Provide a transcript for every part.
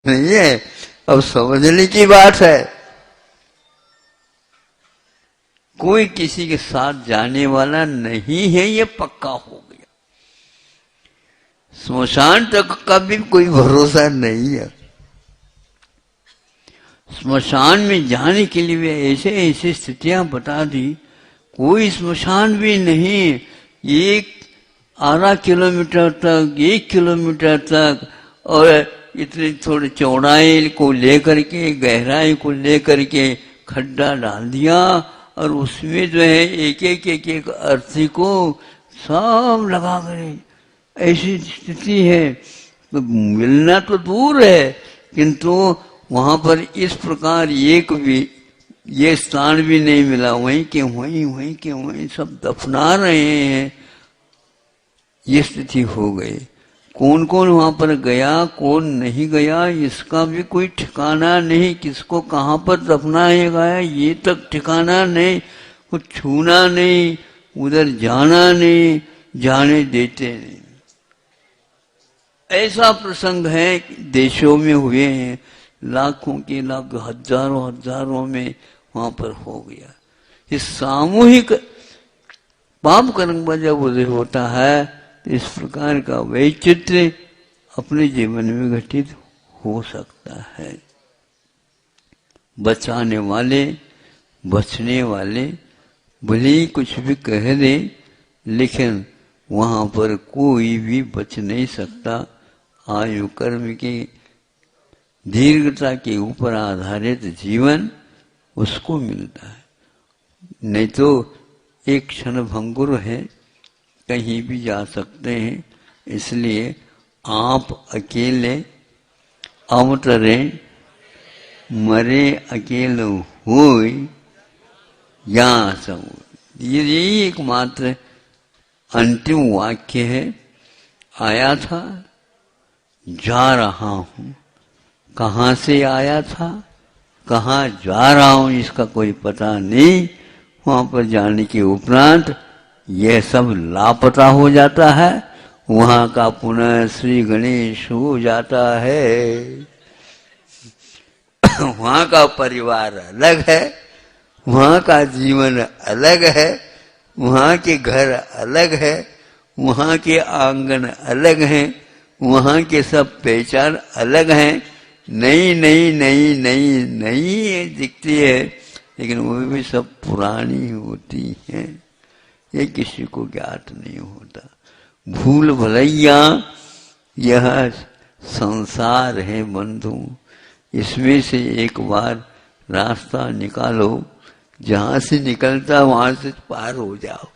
नहीं है। अब समझने की बात है। कोई किसी के साथ जाने वाला नहीं है, ये पक्का हो गया। स्मशान तक का भी कोई भरोसा नहीं है। स्मशान में जाने के लिए वे ऐसे ऐसे स्थितियां बता दी, कोई स्मशान भी नहीं, एक आधा किलोमीटर तक, 1 किलोमीटर तक, और इतनी थोड़ी चौड़ाई को लेकर के, गहराई को लेकर के खड्डा डाल दिया, और उसमें जो है एक अर्थी को सब लगा करे। ऐसी स्थिति है, तो मिलना तो दूर है, किंतु वहां पर इस प्रकार एक भी ये स्थान भी नहीं मिला, वहीं के वहीं सब दफना रहे हैं। ये स्थिति हो गई। कौन कौन वहां पर गया, कौन नहीं गया, इसका भी कोई ठिकाना नहीं। किसको कहाँ पर दफनाया गया ये तक ठिकाना नहीं, कुछ छूना नहीं, उधर जाना नहीं, जाने देते नहीं। ऐसा प्रसंग है देशों में हुए हैं, लाखों के लाख, हजारों में वहां पर हो गया। इस सामूहिक पाप कर्म जब उदय होता है तो इस प्रकार का वैचित्र्य अपने जीवन में घटित हो सकता है। बचाने वाले, बचने वाले भले ही कुछ भी कह दे, लेकिन वहां पर कोई भी बच नहीं सकता। आयु कर्म की दीर्घता के ऊपर आधारित जीवन उसको मिलता है, नहीं तो एक क्षण भंगुर है, कहीं भी जा सकते हैं। इसलिए आप अकेले अवतरे, मरे अकेले होय या सब। यही एकमात्र अंतिम वाक्य है। आया था, जा रहा हूं। कहाँ से आया था, कहाँ जा रहा हूं, इसका कोई पता नहीं। वहां पर जाने के उपरांत यह सब लापता हो जाता है। वहां का पुनः श्री गणेश हो जाता है। वहां का परिवार अलग है, वहां का जीवन अलग है, वहां के घर अलग है, वहां के आंगन अलग हैं, वहां के सब पहचान अलग हैं। नई दिखती है, लेकिन वो भी सब पुरानी होती हैं। ये किसी को ज्ञात नहीं होता। भूल भलैया यह संसार है बंधु, इसमें से एक बार रास्ता निकालो, जहां से निकलता वहां से पार हो जाओ।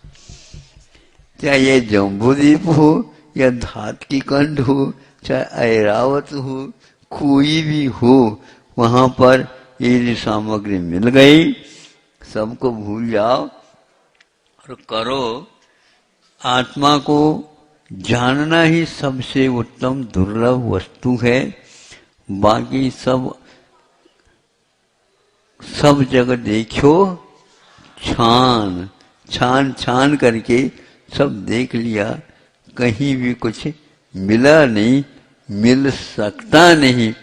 चाहे ये जम्बूद्वीप हो या धात की कंठ हो, चाहे ऐरावत हो, कोई भी हो, वहां पर ये सामग्री मिल गई, सबको भूल जाओ और करो। आत्मा को जानना ही सबसे उत्तम दुर्लभ वस्तु है। बाकी सब जगह देखो, छान करके सब देख लिया, कहीं भी कुछ मिला नहीं, मिल सकता नहीं।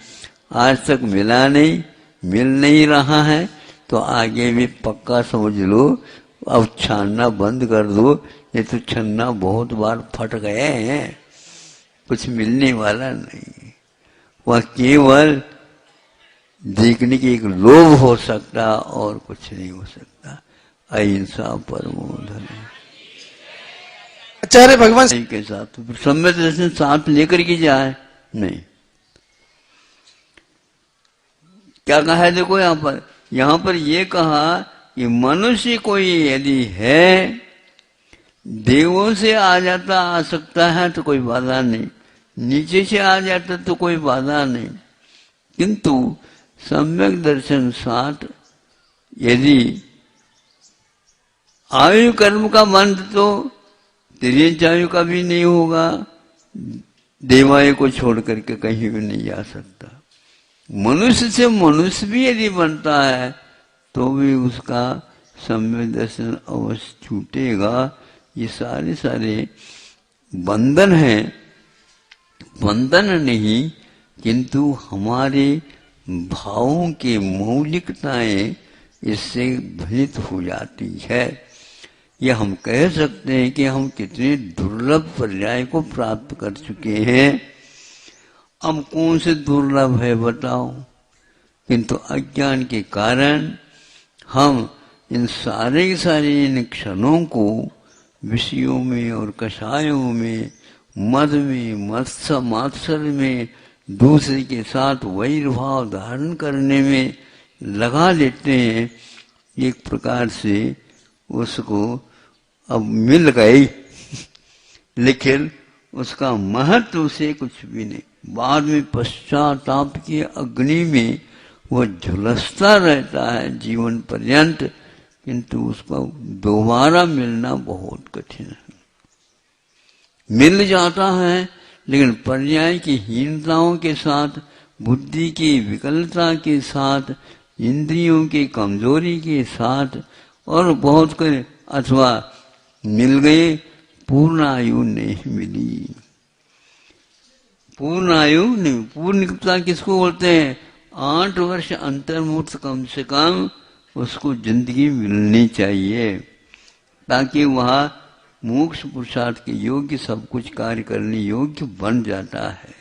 आज तक मिला नहीं, मिल नहीं रहा है, तो आगे भी पक्का समझ लो। अब छानना बंद कर दो, ये तो छन्ना बहुत बार फट गए हैं, कुछ मिलने वाला नहीं। वह केवल देखने की एक लोभ हो सकता, और कुछ नहीं हो सकता। अहिंसा परमो धर्म। आचार्य भगवान के साथ सम्यक दर्शन साथ लेकर के जाए नहीं। क्या कहा है देखो, यहां पर ये कहा कि मनुष्य कोई यदि है, देवों से आ जाता, आ सकता है तो कोई बाधा नहीं, नीचे से आ जाता तो कोई बाधा नहीं, किंतु सम्यक दर्शन साथ यदि आयु कर्म का बंध तो तिर्यंचायु का भी नहीं होगा, देवायु को छोड़ करके कहीं भी नहीं जा सकता। मनुष्य से मनुष्य भी यदि बनता है तो भी उसका सम्यक दर्शन अवश्य छूटेगा। ये सारे बंधन हैं, बंधन नहीं, किंतु हमारे भावों की मौलिकताएं इससे भ्रमित हो जाती है। यह हम कह सकते हैं कि हम कितने दुर्लभ पर्याय को प्राप्त कर चुके हैं। अब कौन से दुर्लभ है बताओ? किंतु अज्ञान के कारण हम इन सारे इन क्षणों को विषयों में और कषायों में, मद में, मात्सर्य में, दूसरे के साथ वैर भाव धारण करने में लगा लेते हैं। एक प्रकार से उसको अब मिल गई लेकिन उसका महत्व से कुछ भी नहीं। बाद में पश्चाताप की अग्नि में वह झुलसता रहता है जीवन पर्यंत, किंतु उसका दोबारा मिलना बहुत कठिन है। मिल जाता है लेकिन पर्याय की हीनताओं के साथ, बुद्धि की विकलता के साथ, इंद्रियों की कमजोरी के साथ, और बहुत कर अथवा मिल गए पूर्ण आयु नहीं मिली। पूर्ण आयु नहीं, पूर्णता किसको बोलते हैं? 8 वर्ष अंतर्मुक्त कम से कम उसको जिंदगी मिलनी चाहिए, ताकि वह मोक्ष पुरुषार्थ के योग्य, सब कुछ कार्य करने योग्य बन जाता है।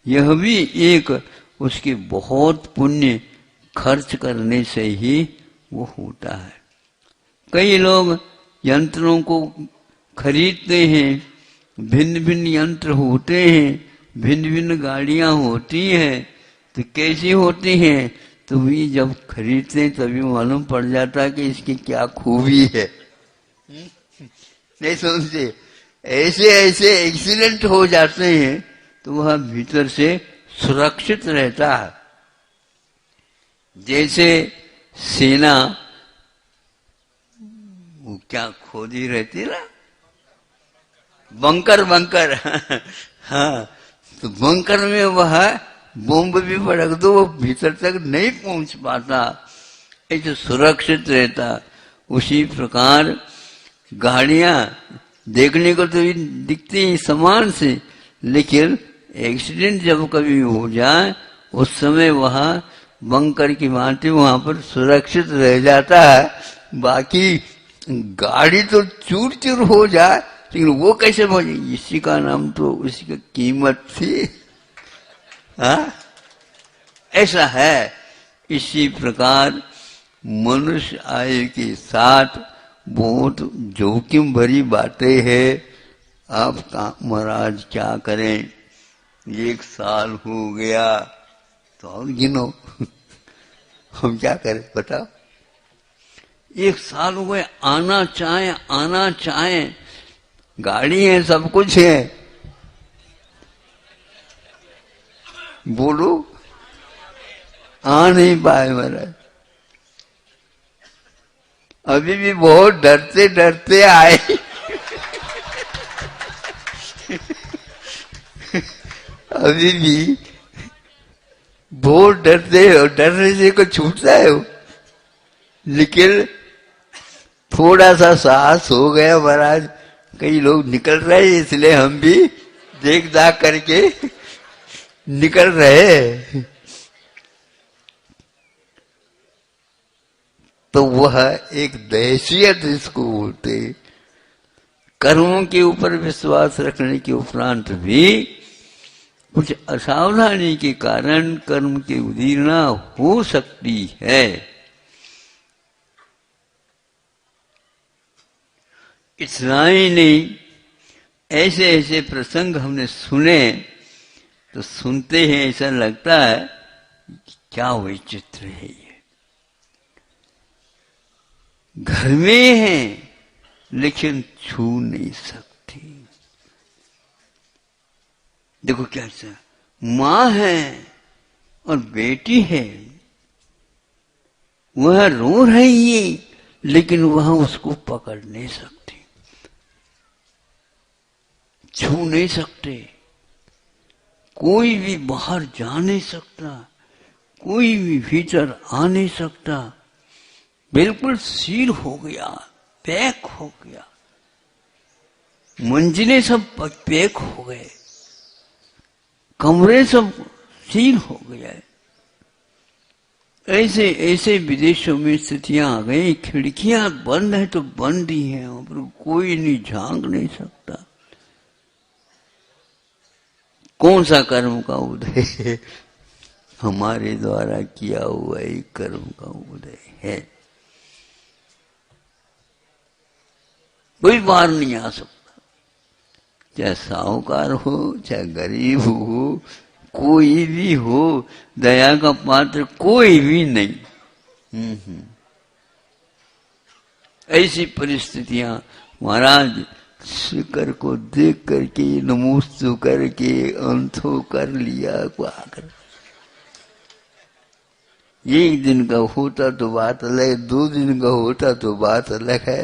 यह भी एक उसके बहुत पुण्य खर्च करने से ही वो होता है। कई लोग यंत्रों को खरीदते हैं, भिन्न भिन्न यंत्र होते हैं, भिन्न भिन्न गाड़ियां होती हैं, तो कैसी होती हैं? तो भी जब खरीदते तभी मालूम पड़ जाता है कि इसकी क्या खूबी है। नहीं समझते? ऐसे ऐसे एक्सीडेंट हो जाते हैं तो वह भीतर से सुरक्षित रहता है। जैसे सेना वो क्या खोदी रहती ना, बंकर हाँ, तो बंकर में वह बॉम्ब भी पड़क दो वो भीतर तक नहीं पहुंच पाता, ऐसे सुरक्षित रहता। उसी प्रकार गाड़ियां देखने को तो दिखती हैं समान से, लेकिन एक्सीडेंट जब कभी हो जाए उस समय वहां बंकर की भांति वहां पर सुरक्षित रह जाता है। बाकी गाड़ी तो चूर चूर हो जाए, लेकिन वो कैसे पहुंचे? इसी का नाम तो उसी की कीमत थी। हाँ, ऐसा है। इसी प्रकार मनुष्य आयु के साथ बहुत जोखिम भरी बातें हैं। आप महाराज क्या करें? 1 साल हो गया तो और गिनो हम क्या करें बताओ? 1 साल हो गए, आना चाहे, गाड़ी है, सब कुछ है, बोलो आ नहीं पाए महाराज। अभी भी बहुत डरते डरते आए अभी भी बहुत डरते हो, डरने से को छूटता है वो। लेकिन थोड़ा सा साहस हो गया महाराज, कई लोग निकल रहे इसलिए हम भी देख दाख करके निकल रहे। तो वह एक दहशियत इसको बोलते। कर्मों के ऊपर विश्वास रखने के उपरांत भी कुछ असावधानी के कारण कर्म की उदीर्णा हो सकती है। इतना ही नहीं, ऐसे ऐसे प्रसंग हमने सुने तो सुनते हैं ऐसा लगता है क्या विचित्र है ये। घर में है लेकिन छू नहीं सकती। देखो कैसा, मां है और बेटी है, वह रो रही है लेकिन वह उसको पकड़ नहीं सकती, छू नहीं सकते, कोई भी बाहर जा नहीं सकता, कोई भी भीतर आ नहीं सकता, बिल्कुल सील हो गया, पैक हो गया, मंजिलें सब पैक हो गए, कमरे सब स्थिर हो गया है। ऐसे ऐसे विदेशों में स्थितियां आ गई, खिड़कियां बंद है तो बंद ही है, वहां पर कोई नहीं, झांक नहीं सकता। कौन सा कर्म का उदय है? हमारे द्वारा किया हुआ ही कर्म का उदय है। कोई बाहर नहीं आ सकता, चाहे साहूकार हो चाहे गरीब हो, कोई भी हो, दया का पात्र कोई भी नहीं। ऐसी परिस्थितियां महाराज शिकर को देख करके नमोस्तु करके अंथो कर लिया को आकर। एक दिन का होता तो बात अलग है, 2 दिन का होता तो बात अलग है।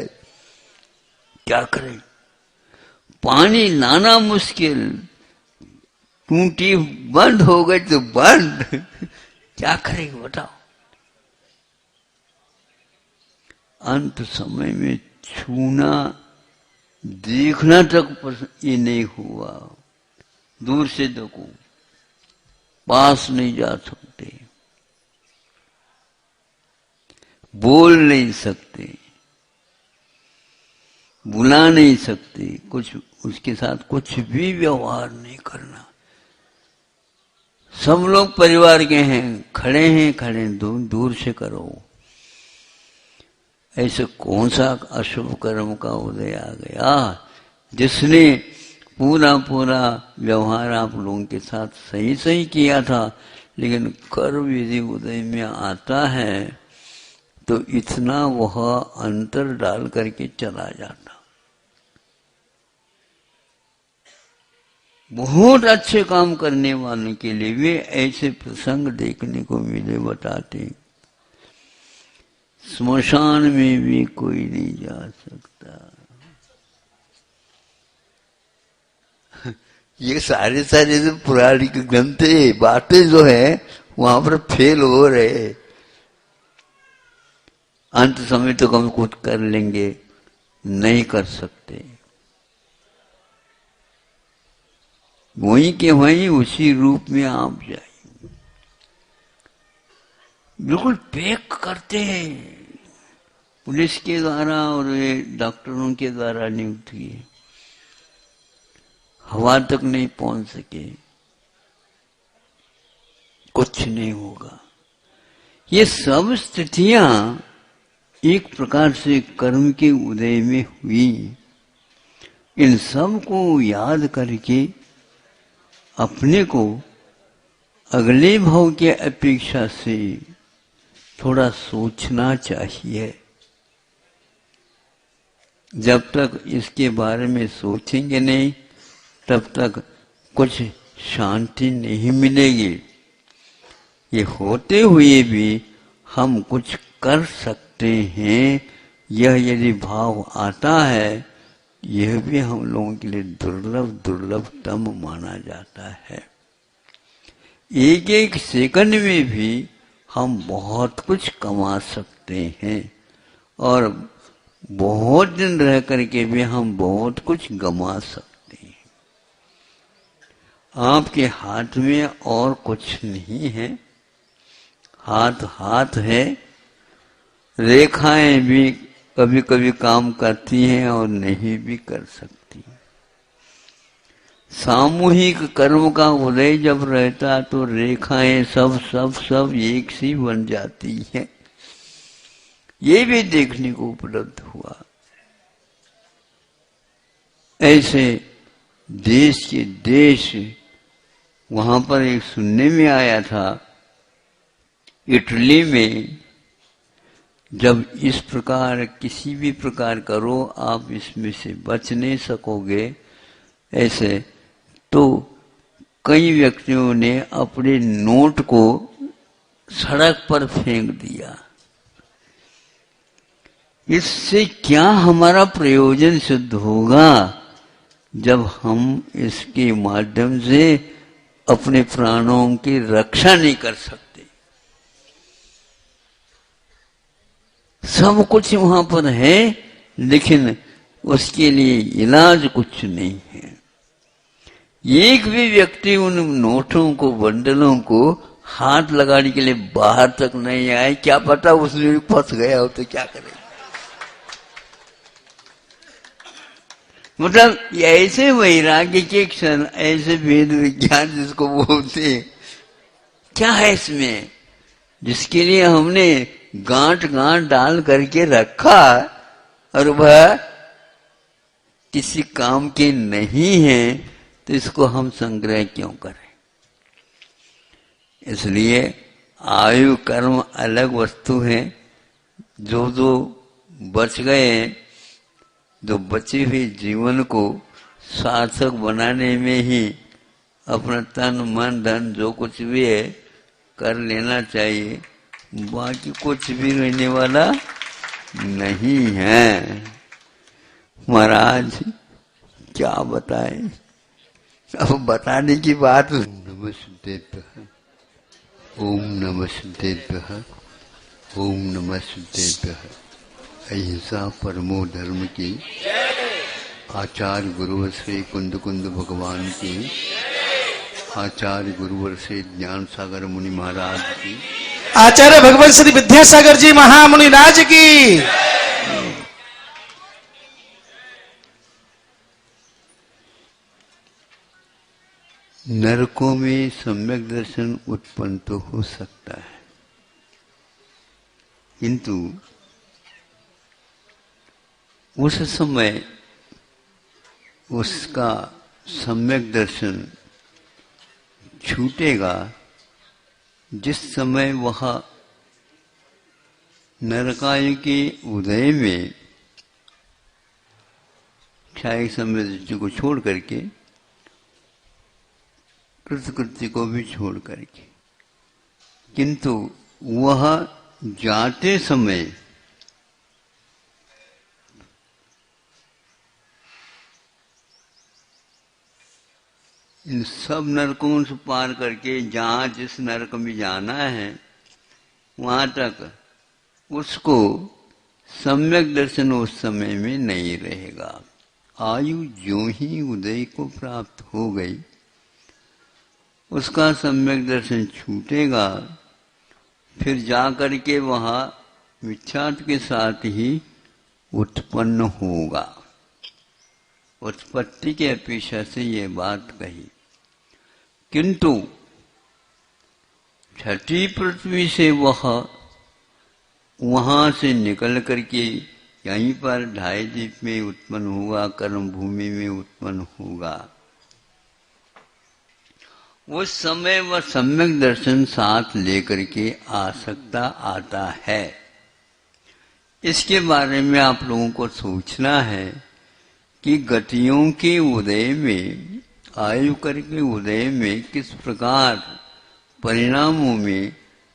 क्या करें, पानी लाना मुश्किल, टूटी बंद हो गई तो बंद, क्या करेंगे बताओ। अंत समय में छूना देखना तक ये नहीं हुआ, दूर से देखो, पास नहीं जा सकते, बोल नहीं सकते, बुला नहीं सकते, कुछ उसके साथ कुछ भी व्यवहार नहीं करना। सब लोग परिवार के हैं, खड़े दूर से करो। ऐसे कौन सा अशुभ कर्म का उदय आ गया जिसने पूरा व्यवहार आप लोगों के साथ सही सही किया था, लेकिन कर्म यदि उदय में आता है तो इतना वह अंतर डाल करके चला जाता। बहुत अच्छे काम करने वालों के लिए भी ऐसे प्रसंग देखने को मिले, बताते स्मशान में भी कोई नहीं जा सकता। ये सारे जो पुराणिक ग्रंथ बातें जो है वहां पर फेल हो रहे। अंत समय तो हम कुछ कर लेंगे, नहीं कर सकते। वहीं के वहीं उसी रूप में आप जाएंगे। बिल्कुल पैक करते हैं, पुलिस के द्वारा और डॉक्टरों के द्वारा नियुक्त किए, हवा तक नहीं पहुंच सके, कुछ नहीं होगा। ये सब स्थितियां एक प्रकार से कर्म के उदय में हुई। इन सब को याद करके अपने को अगले भाव के अपेक्षा से थोड़ा सोचना चाहिए। जब तक इसके बारे में सोचेंगे नहीं तब तक कुछ शांति नहीं मिलेगी। ये होते हुए भी हम कुछ कर सकते हैं, यह यदि भाव आता है, यह भी हम लोगों के लिए दुर्लभतम माना जाता है। एक एक सेकंड में भी हम बहुत कुछ कमा सकते हैं और बहुत दिन रह करके भी हम बहुत कुछ गमा सकते हैं। आपके हाथ में और कुछ नहीं है, हाथ है। रेखाएं भी कभी कभी काम करती हैं और नहीं भी कर सकती। सामूहिक कर्म का उदय जब रहता तो रेखाएं सब एक सी बन जाती हैं। ये भी देखने को उपलब्ध हुआ। ऐसे देश के देश, वहां पर एक सुनने में आया था, इटली में जब इस प्रकार किसी भी प्रकार करो आप इसमें से बच नहीं सकोगे, ऐसे तो कई व्यक्तियों ने अपने नोट को सड़क पर फेंक दिया। इससे क्या हमारा प्रयोजन सिद्ध होगा जब हम इसके माध्यम से अपने प्राणों की रक्षा नहीं कर सकते। सब कुछ वहां पर है लेकिन उसके लिए इलाज कुछ नहीं है। एक भी व्यक्ति उन नोटों को, बंडलों को हाथ लगाने के लिए बाहर तक नहीं आए। क्या पता उसमें भी फंस गया हो तो क्या करे। मतलब ऐसे वैराग्य के क्षण, ऐसे वेद विज्ञान जिसको बोलते हैं, क्या है इसमें, जिसके लिए हमने गांठ गांठ डाल करके रखा और वह किसी काम के नहीं है, तो इसको हम संग्रह क्यों करें। इसलिए आयु कर्म अलग वस्तु है। जो जो बच गए, जो बचे हुए जीवन को सार्थक बनाने में ही अपना तन मन धन जो कुछ भी है कर लेना चाहिए। बाकी कुछ भी रहने वाला नहीं है। महाराज क्या बताएं, अब बताने की बात। नमस्तेभ्यः, ओम नमस्तेभ्यः, ओम नमस्तेभ्यः। अहिंसा परमो धर्म की, आचार्य गुरुवर श्री कुंद कुंद भगवान की, आचार्य गुरुवर से ज्ञान सागर मुनि महाराज की, आचार्य भगवान श्री विद्यासागर जी महामुनि राज की। नरकों में सम्यक दर्शन उत्पन्न तो हो सकता है, किंतु उस समय उसका सम्यक दर्शन छूटेगा जिस समय वह नरकायु के उदय में क्षायिक सम्यक दृष्टि को छोड़ करके, कृतकृत्य को भी छोड़ करके, किंतु वह जाते समय इन सब नरकों से पार करके जहां जिस नरक में जाना है वहां तक उसको सम्यक दर्शन उस समय में नहीं रहेगा। आयु जो ही उदय को प्राप्त हो गई उसका सम्यक दर्शन छूटेगा, फिर जाकर के वहां मिथ्यात्व के साथ ही उत्पन्न होगा। उत्पत्ति के अपेक्षा से ये बात कही, किंतु छठी पृथ्वी से वह वहां से निकल करके यहीं पर ढाई द्वीप में उत्पन्न होगा, कर्म भूमि में उत्पन्न होगा। उस समय वह सम्यक दर्शन साथ लेकर के आ सकता आता है। इसके बारे में आप लोगों को सोचना है कि गतियों के उदय में, आयु कर के उदय में किस प्रकार परिणामों में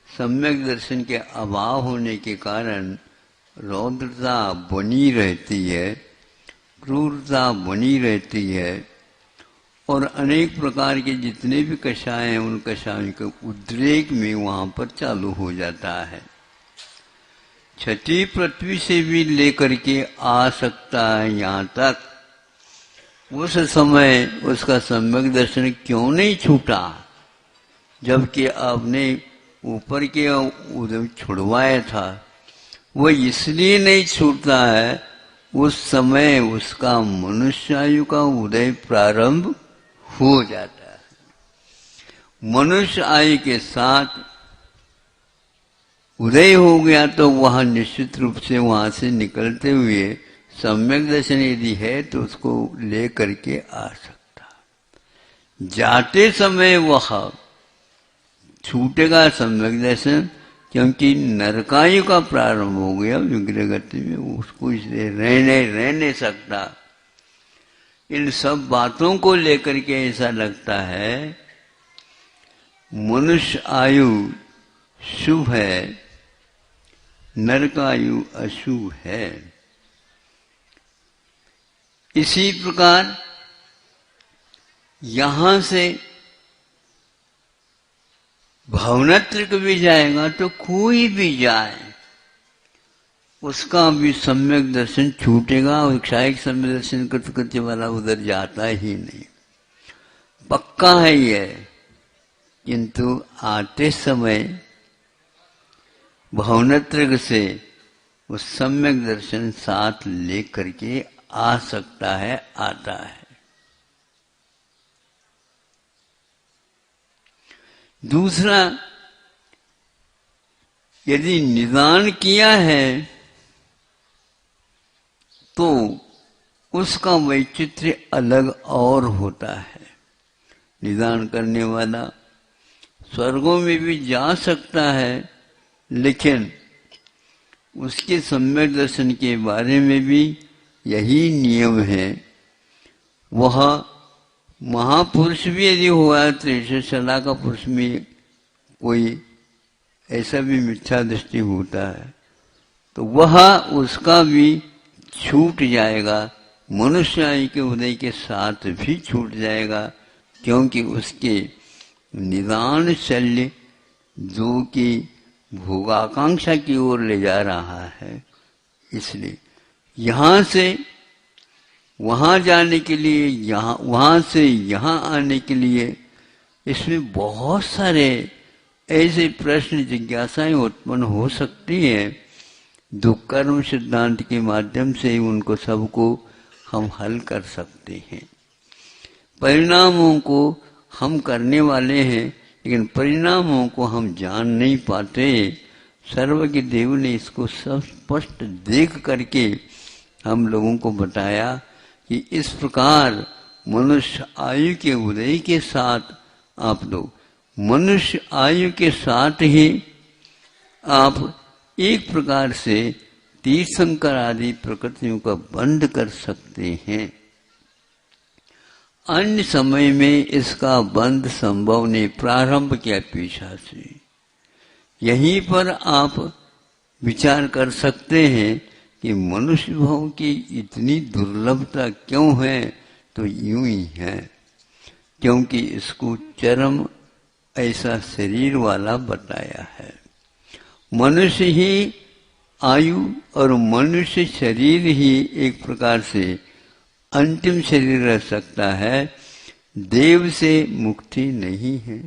सम्यक दर्शन के अभाव होने के कारण रौद्रता बनी रहती है, क्रूरता बनी रहती है, और अनेक प्रकार के जितने भी कषाय हैं उन कषायों के उद्रेक में वहां पर चालू हो जाता है। छठी पृथ्वी से भी लेकर के आ सकता है यहाँ तक। उस समय उसका सम्यक दर्शन क्यों नहीं छूटा, जबकि आपने ऊपर के उदय छुड़वाया था? वो इसलिए नहीं छूटता है, उस समय उसका मनुष्यायु का उदय प्रारंभ हो जाता है। मनुष्य आयु के साथ उदय हो गया तो वह निश्चित रूप से वहां से निकलते हुए सम्यक दर्शन यदि है तो उसको ले करके आ सकता। जाते समय वह छूटेगा सम्यक दर्शन, क्योंकि नरकायु का प्रारंभ हो गया विग्रह गति में, उसको इसलिए रह नहीं सकता। इन सब बातों को लेकर के ऐसा लगता है मनुष्य आयु शुभ है, नरकायु अशुभ है। इसी प्रकार यहां से भवनत्रिक भी जाएगा तो कोई भी जाए उसका भी सम्यक दर्शन छूटेगा, और क्षायिक सम्यक दर्शन कृत्य वाला उधर जाता ही नहीं। पक्का है ये, किंतु आते समय भावनात्रय से वो सम्यक दर्शन साथ लेकर के आ सकता है, आता है। दूसरा, यदि निदान किया है तो उसका वैचित्र्य अलग और होता है। निदान करने वाला स्वर्गों में भी जा सकता है, लेकिन उसके सम्यक दर्शन के बारे में भी यही नियम है। वह महापुरुष भी यदि हुआ, त्रिशला का पुरुष में कोई ऐसा भी मिथ्या दृष्टि होता है तो वह उसका भी छूट जाएगा, मनुष्य आयु के उदय के साथ भी छूट जाएगा, क्योंकि उसके निदान शल्य जो कि भोगाकांक्षा की ओर ले जा रहा है। इसलिए यहाँ से वहाँ जाने के लिए, यहाँ वहाँ से यहाँ आने के लिए इसमें बहुत सारे ऐसे प्रश्न जिज्ञासाएं उत्पन्न हो सकती हैं, जो कर्म सिद्धांत के माध्यम से उनको सबको हम हल कर सकते हैं। परिणामों को हम करने वाले हैं, लेकिन परिणामों को हम जान नहीं पाते। सर्वज्ञ देव ने इसको सब स्पष्ट देख करके हम लोगों को बताया कि इस प्रकार मनुष्य आयु के उदय के साथ आप लोग मनुष्य आयु के साथ ही आप एक प्रकार से तीर्थंकर आदि प्रकृतियों का बंध कर सकते हैं। अन्य समय में इसका बंध संभव नहीं। प्रारंभ किया पीछा से, यहीं पर आप विचार कर सकते हैं कि मनुष्य भाव की इतनी दुर्लभता क्यों है। तो यूं ही है, क्योंकि इसको चरम ऐसा शरीर वाला बताया है। मनुष्य ही आयु और मनुष्य शरीर ही एक प्रकार से अंतिम शरीर रह सकता है। देव से मुक्ति नहीं है,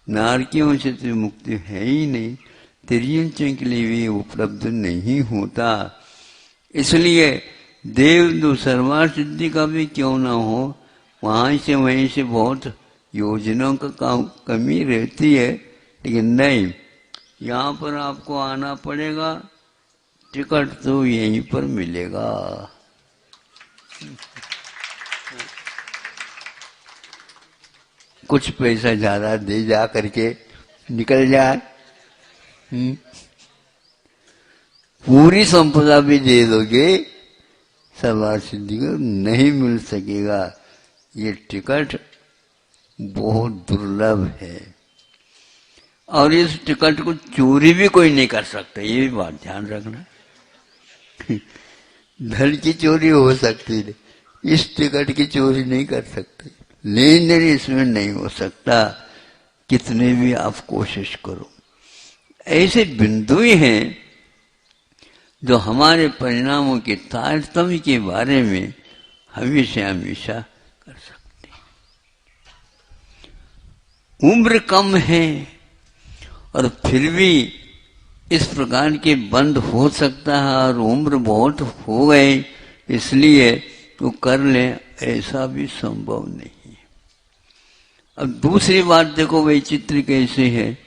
नारकियों से तो मुक्ति है ही नहीं, तिर्यंचों के लिए भी उपलब्ध नहीं होता। इसलिए देव जो सर्वार्थ सिद्धि का भी क्यों ना हो, वहां से वहीं से बहुत योजनाओं का कमी रहती है, लेकिन नहीं, यहाँ पर आपको आना पड़ेगा, टिकट तो यहीं पर मिलेगा। कुछ पैसा ज्यादा दे जा करके निकल जाए, पूरी संपदा भी दे दोगे, सर्वार्थ सिद्धि को नहीं मिल सकेगा। ये टिकट बहुत दुर्लभ है, और इस टिकट को चोरी भी कोई नहीं कर सकता, ये भी बात ध्यान रखना। धन की चोरी हो सकती है, इस टिकट की चोरी नहीं कर सकते। लेन देन इसमें नहीं हो सकता, कितने भी आप कोशिश करो। ऐसे बिंदु हैं जो हमारे परिणामों के तारतम्य के बारे में हमेशा हमेशा कर सकते हैं। उम्र कम है और फिर भी इस प्रकार के बंद हो सकता है, और उम्र बहुत हो गए इसलिए तो कर ले, ऐसा भी संभव नहीं है। अब दूसरी बात देखो, वैचित्र्य कैसे है।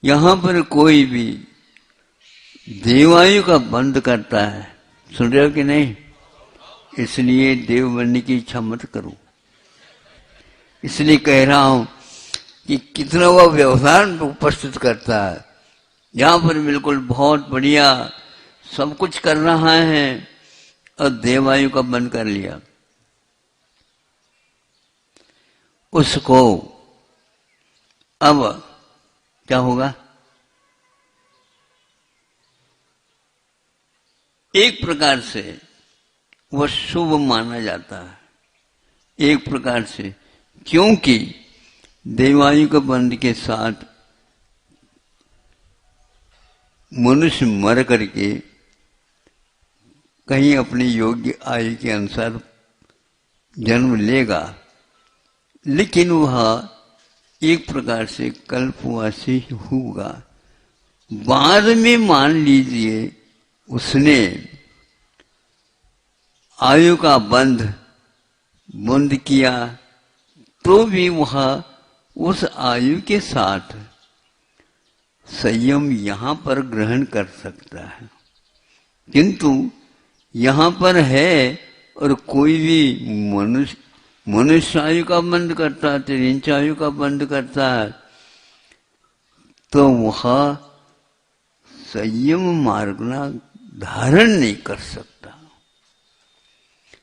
यहां पर कोई भी देवायु का बंद करता है, सुन रहे हो कि नहीं? इसलिए देव बनने की इच्छा मत करो। इसलिए कह रहा हूं कि कितना वह व्यवधान उपस्थित करता है। यहां पर बिल्कुल बहुत बढ़िया सब कुछ कर रहा है और देवायु का बंद कर लिया, उसको अब क्या होगा? एक प्रकार से वह शुभ माना जाता है, एक प्रकार से, क्योंकि देवायु के बंध के साथ मनुष्य मर करके कहीं अपनी योग्य आयु के अनुसार जन्म लेगा, लेकिन वह एक प्रकार से कल्पवासी होगा। बाद में मान लीजिए उसने आयु का बंद किया, तो भी वह उस आयु के साथ संयम यहां पर ग्रहण कर सकता है। किंतु यहां पर है और कोई भी मनुष्य आयु का बंद करता है, त्रिंच आयु का बंद करता है, तो वह संयम मार्ग धारण नहीं कर सकता।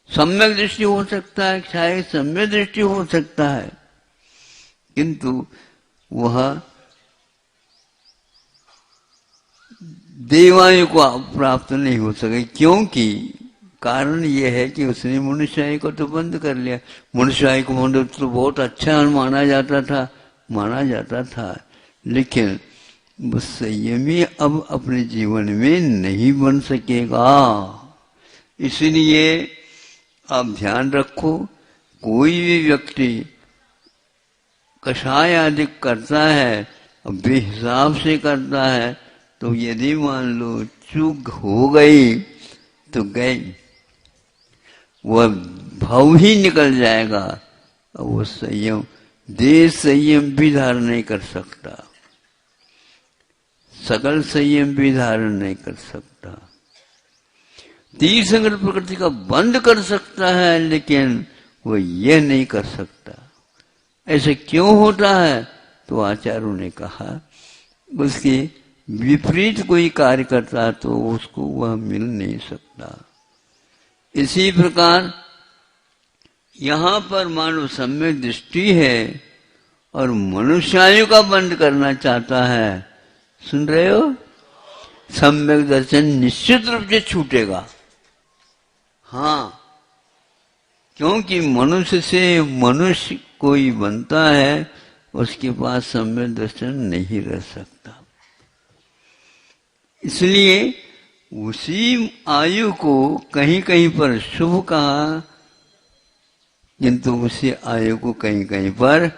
सम्यक दृष्टि हो सकता है, शायद सम्यक दृष्टि हो सकता है, किंतु वह देवायु को प्राप्त नहीं हो सके। क्योंकि कारण यह है कि उसने मनुष्य आयु को तो बंद कर लिया। मनुष्य आयु को बंद तो बहुत अच्छा माना जाता था, लेकिन वो संयमी अब अपने जीवन में नहीं बन सकेगा। इसलिए आप ध्यान रखो, कोई भी व्यक्ति कषाय आदि करता है, बेहिसाब से करता है, तो यदि मान लो चूक हो गई तो गई, वह भाव ही निकल जाएगा। और वो संयम देश संयम भी धारण नहीं कर सकता, सकल संयम भी धारण नहीं कर सकता। तीर्थंकर प्रकृति का बंद कर सकता है, लेकिन वो यह नहीं कर सकता। ऐसे क्यों होता है? तो आचार्यों ने कहा उसके विपरीत कोई कार्य करता है तो उसको वह मिल नहीं सकता। इसी प्रकार यहां पर मानो सम्यक दृष्टि है और मनुष्यायु का बंद करना चाहता है। सुन रहे हो? सम्यक दर्शन निश्चित रूप से छूटेगा। हाँ, क्योंकि मनुष्य से मनुष्य कोई बनता है, उसके पास सम्यक दर्शन नहीं रह सकता। इसलिए उसी आयु को कहीं कहीं पर शुभ कहा, किंतु उसी आयु को कहीं कहीं पर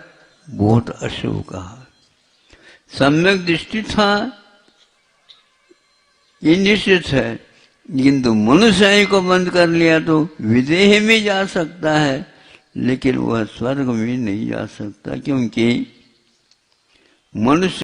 बहुत अशुभ कहा। सम्यक दृष्टि था ये निश्चित है, किंतु मनुष्य आयु को बंद कर लिया तो विदेह में जा सकता है, लेकिन वह स्वर्ग में नहीं जा सकता, क्योंकि मनुष्य